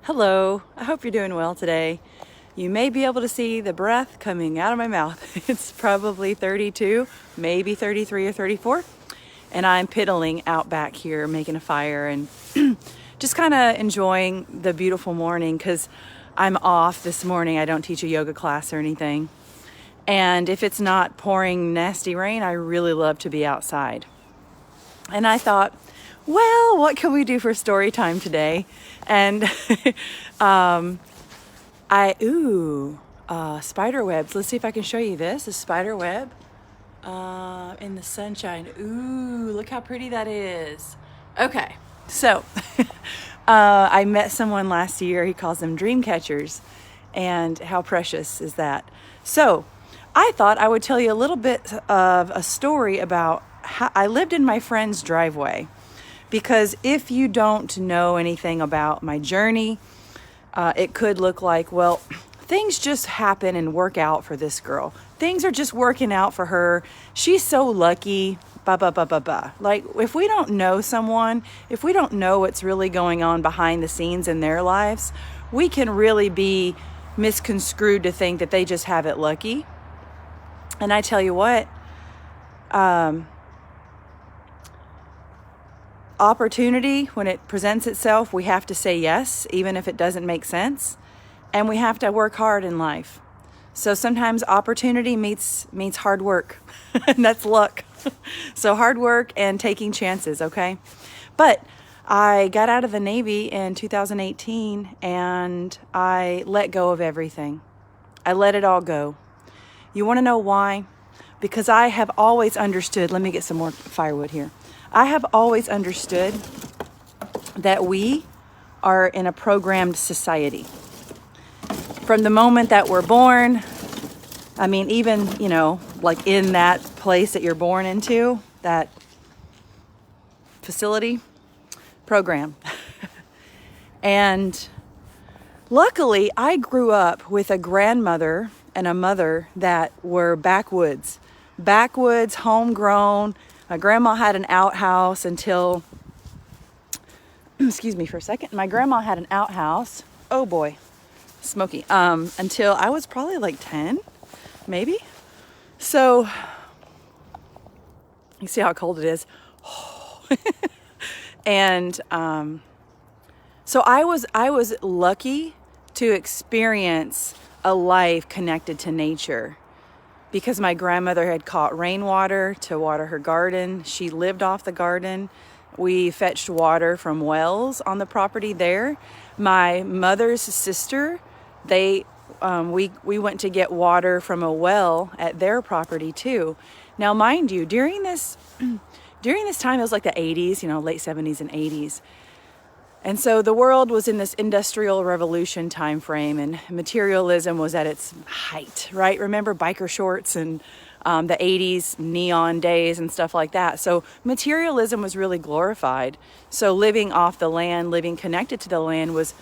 Hello, I hope you're doing well today. You may be able to see the breath coming out of my mouth. It's probably 32, maybe 33 or 34. And I'm piddling out back here, making a fire and just kind of enjoying the beautiful morning because I'm off this morning. I don't teach a yoga class or anything. And if it's not pouring nasty rain, I really love to be outside. And I thought, well, what can we do for story time today? And spider webs. Let's see if I can show you this. A spider web in the sunshine. Ooh, look how pretty that is. Okay, so I met someone last year. He calls them dream catchers. And how precious is that? So I thought I would tell you a little bit of a story about how I lived in my friend's driveway. Because if you don't know anything about my journey, it could look like, well, things just happen and work out for this girl. Things are just working out for her. She's so lucky, blah, blah, blah, blah, blah. Like, if we don't know someone, if we don't know what's really going on behind the scenes in their lives, we can really be misconstrued to think that they just have it lucky. And I tell you what, opportunity, when it presents itself, we have to say yes, even if it doesn't make sense. And we have to work hard in life. So sometimes opportunity meets hard work. And that's luck. So hard work and taking chances, okay? But I got out of the Navy in 2018 and I let go of everything. I let it all go. You want to know why? Because I have always understood, let me get some more firewood here. I have always understood that we are in a programmed society. From the moment that we're born, I mean, even, like in that place that you're born into, that facility, program. And luckily, I grew up with a grandmother and a mother that were backwoods, homegrown. My grandma had an outhouse until, excuse me for a second. My grandma had an outhouse. Oh boy, smoky. Until I was probably like 10, maybe. So, you see how cold it is. And so I was lucky to experience a life connected to nature. Because my grandmother had caught rainwater to water her garden. She lived off the garden. We fetched water from wells on the property there. My mother's sister, we went to get water from a well at their property too. Now, mind you, during this time, it was like the 80s, late 70s and 80s. And so the world was in this industrial revolution time frame and materialism was at its height, right? Remember biker shorts and the 80s neon days and stuff like that. So materialism was really glorified. So living off the land, living connected to the land was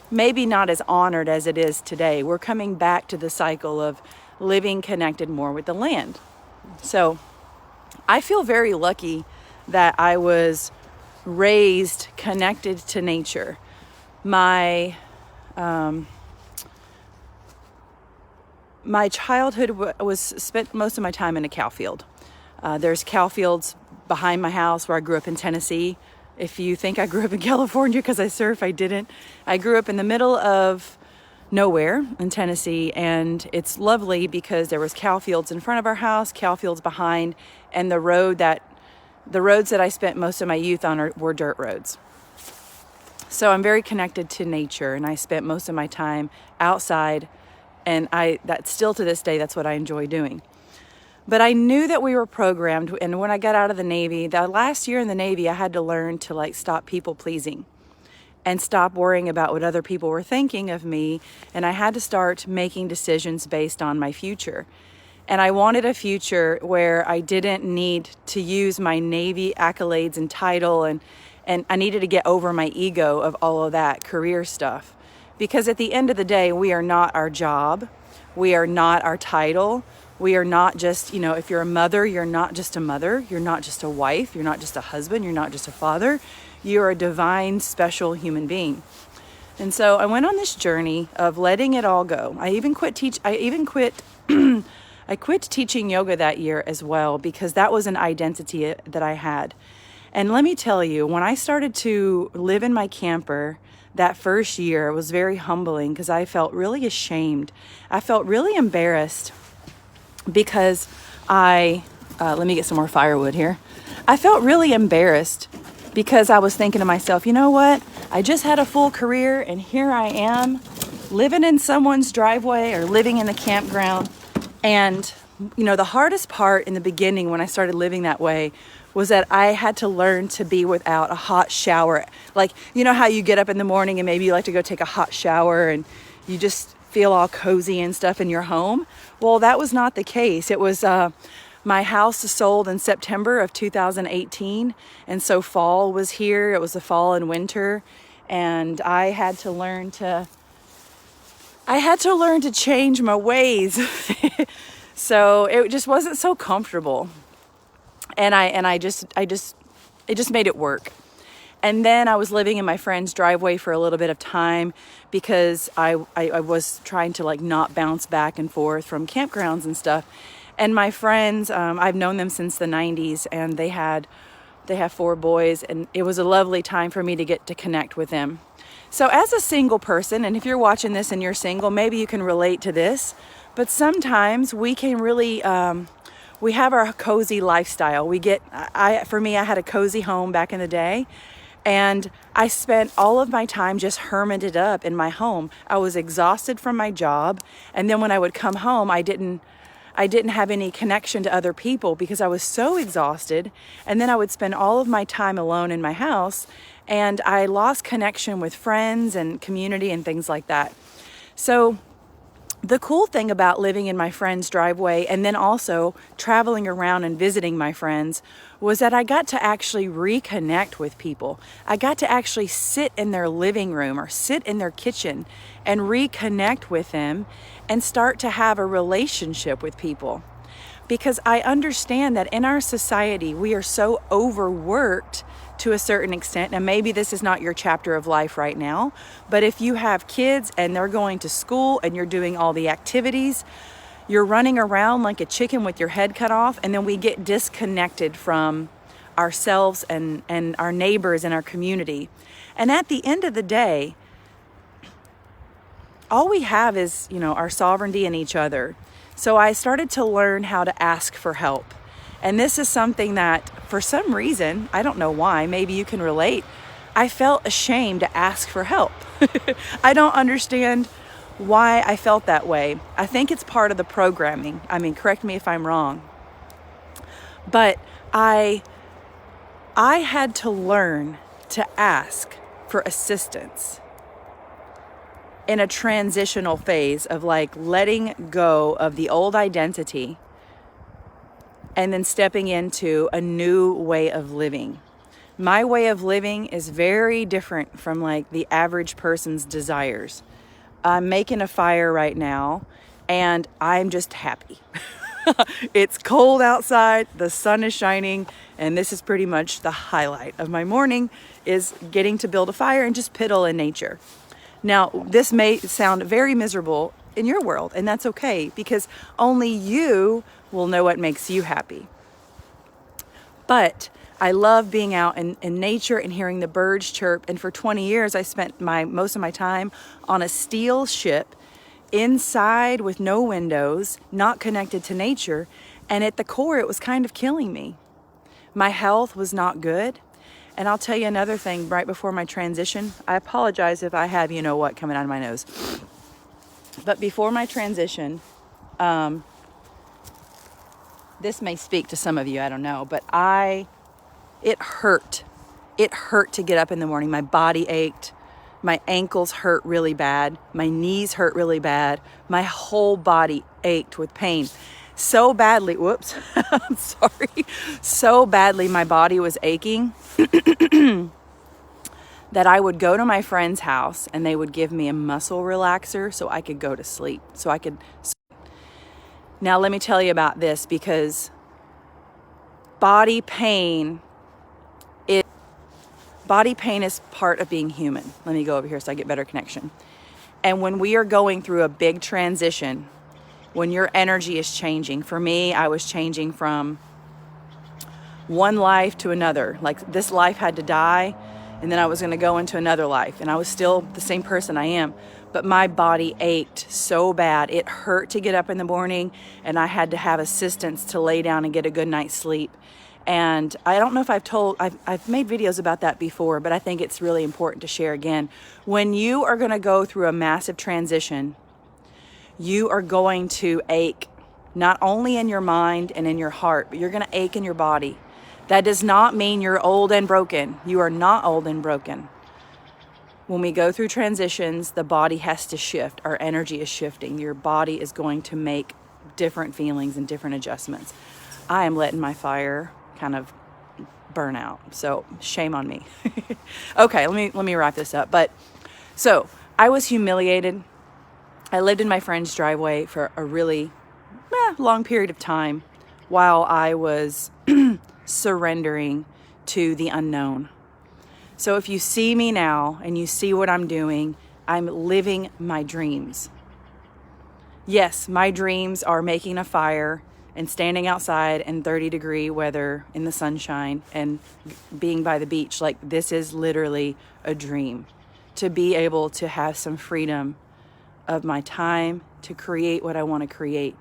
maybe not as honored as it is today. We're coming back to the cycle of living connected more with the land. So I feel very lucky that I was raised connected to nature. My childhood was spent most of my time in a cow field. There's cow fields behind my house where I grew up in Tennessee. If you think I grew up in California because I surf, I didn't. I grew up in the middle of nowhere in Tennessee, and it's lovely because there was cow fields in front of our house, cow fields behind, and the roads that I spent most of my youth on were dirt roads. So I'm very connected to nature, and I spent most of my time outside, and that's still to this day, that's what I enjoy doing. But I knew that we were programmed, and when I got out of the Navy, the last year in the Navy, I had to learn to stop people pleasing and stop worrying about what other people were thinking of me, and I had to start making decisions based on my future. And I wanted a future where I didn't need to use my Navy accolades and title, and I needed to get over my ego of all of that career stuff. Because at the end of the day, we are not our job. We are not our title. We are not just, if you're a mother, you're not just a mother. You're not just a wife. You're not just a husband. You're not just a father. You're a divine, special human being. And so I went on this journey of letting it all go. I quit teaching yoga that year as well, because that was an identity that I had. And let me tell you, when I started to live in my camper that first year, it was very humbling, because I felt really ashamed. I felt really embarrassed because let me get some more firewood here. I felt really embarrassed because I was thinking to myself, you know what? I just had a full career, and here I am living in someone's driveway or living in a campground. And, the hardest part in the beginning when I started living that way was that I had to learn to be without a hot shower. Like, you know how you get up in the morning and maybe you like to go take a hot shower and you just feel all cozy and stuff in your home? Well, that was not the case. It was, my house sold in September of 2018. And so fall was here. It was the fall and winter. And I had to learn to change my ways. So it just wasn't so comfortable. And it just made it work. And then I was living in my friend's driveway for a little bit of time because I was trying to not bounce back and forth from campgrounds and stuff. And my friends, I've known them since the 90s, and they have 4 boys, and it was a lovely time for me to get to connect with them. So as a single person, and if you're watching this and you're single, maybe you can relate to this, but sometimes we can really, we have our cozy lifestyle. For me, I had a cozy home back in the day, and I spent all of my time just hermited up in my home. I was exhausted from my job, and then when I would come home, I didn't have any connection to other people because I was so exhausted. And then I would spend all of my time alone in my house, and I lost connection with friends and community and things like that. So the cool thing about living in my friend's driveway and then also traveling around and visiting my friends was that I got to actually reconnect with people. I got to actually sit in their living room or sit in their kitchen and reconnect with them and start to have a relationship with people. Because I understand that in our society, we are so overworked to a certain extent. And maybe this is not your chapter of life right now, but if you have kids and they're going to school and you're doing all the activities, you're running around like a chicken with your head cut off, and then we get disconnected from ourselves and our neighbors and our community. And at the end of the day, all we have is, our sovereignty in each other. So I started to learn how to ask for help. And this is something that, for some reason, I don't know why, maybe you can relate, I felt ashamed to ask for help. I don't understand why I felt that way. I think it's part of the programming. I mean, correct me if I'm wrong. But I had to learn to ask for assistance in a transitional phase of letting go of the old identity and then stepping into a new way of living. My way of living is very different from the average person's desires. I'm making a fire right now and I'm just happy. It's cold outside, the sun is shining, and this is pretty much the highlight of my morning, is getting to build a fire and just piddle in nature. Now, this may sound very miserable in your world, and that's okay, because only you will know what makes you happy. But I love being out in nature and hearing the birds chirp. And for 20 years, I spent most of my time on a steel ship inside with no windows, not connected to nature. And at the core, it was kind of killing me. My health was not good. And I'll tell you another thing right before my transition. I apologize if I have coming out of my nose. But before my transition, this may speak to some of you, I don't know, but it hurt. It hurt to get up in the morning. My body ached. My ankles hurt really bad. My knees hurt really bad. My whole body ached with pain. So badly, whoops, I'm sorry. So badly my body was aching that I would go to my friend's house and they would give me a muscle relaxer so I could go to sleep. Now, let me tell you about this, because body pain body pain is part of being human. Let me go over here so I get better connection. And when we are going through a big transition, when your energy is changing, for me, I was changing from one life to another. Like this life had to die, and then I was going to go into another life, and I was still the same person I am, but my body ached so bad. It hurt to get up in the morning, and I had to have assistance to lay down and get a good night's sleep. And I don't know if I've made videos about that before, but I think it's really important to share again. When you are going to go through a massive transition, you are going to ache, not only in your mind and in your heart, but you're going to ache in your body. That does not mean you're old and broken. You are not old and broken. When we go through transitions, the body has to shift. Our energy is shifting. Your body is going to make different feelings and different adjustments. I am letting my fire kind of burn out, so shame on me. Okay, let me wrap this up. But so I was humiliated. I lived in my friend's driveway for a really long period of time while I was surrendering to the unknown. So if you see me now and you see what I'm doing, I'm living my dreams. Yes, my dreams are making a fire and standing outside in 30-degree weather in the sunshine and being by the beach. Like, this is literally a dream, to be able to have some freedom of my time to create what I want to create.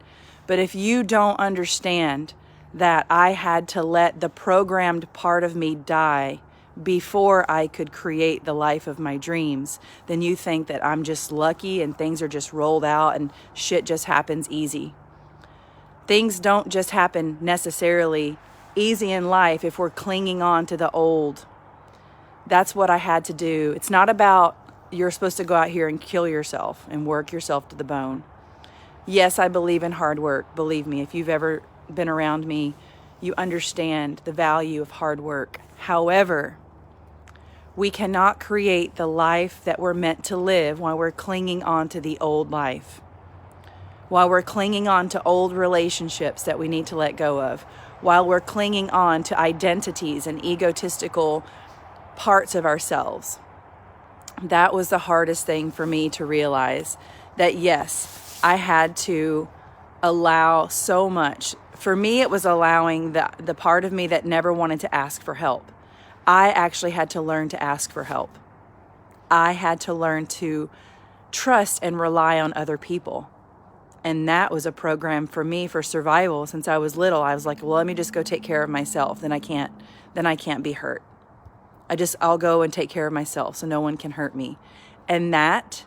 But if you don't understand that I had to let the programmed part of me die before I could create the life of my dreams, then you think that I'm just lucky and things are just rolled out and shit just happens easy. Things don't just happen necessarily easy in life if we're clinging on to the old. That's what I had to do. It's not about you're supposed to go out here and kill yourself and work yourself to the bone. Yes, I believe in hard work. Believe me, if you've ever been around me, you understand the value of hard work. However, we cannot create the life that we're meant to live while we're clinging on to the old life, while we're clinging on to old relationships that we need to let go of, while we're clinging on to identities and egotistical parts of ourselves. That was the hardest thing for me to realize, that yes, I had to allow so much. For me, it was allowing the part of me that never wanted to ask for help. I actually had to learn to ask for help. I had to learn to trust and rely on other people. And that was a program for me for survival. Since I was little, I was like, well, let me just go take care of myself. Then I can't be hurt. I'll go and take care of myself so no one can hurt me. And that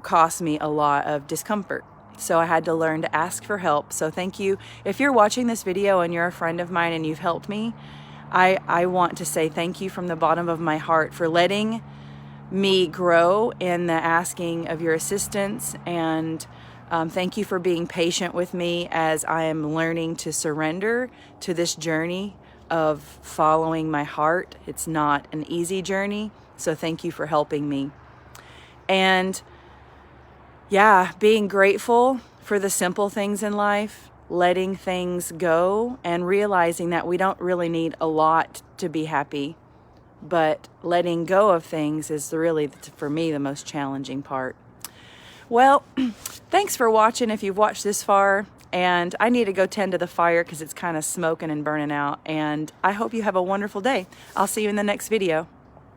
cost me a lot of discomfort. So I had to learn to ask for help. So thank you. If you're watching this video and you're a friend of mine and you've helped me, I want to say thank you from the bottom of my heart for letting me grow in the asking of your assistance. And thank you for being patient with me as I am learning to surrender to this journey of following my heart. It's not an easy journey. So thank you for helping me. And yeah, being grateful for the simple things in life, letting things go, and realizing that we don't really need a lot to be happy, but letting go of things is really, for me, the most challenging part. Well, thanks for watching if you've watched this far, and I need to go tend to the fire because it's kind of smoking and burning out, and I hope you have a wonderful day. I'll see you in the next video.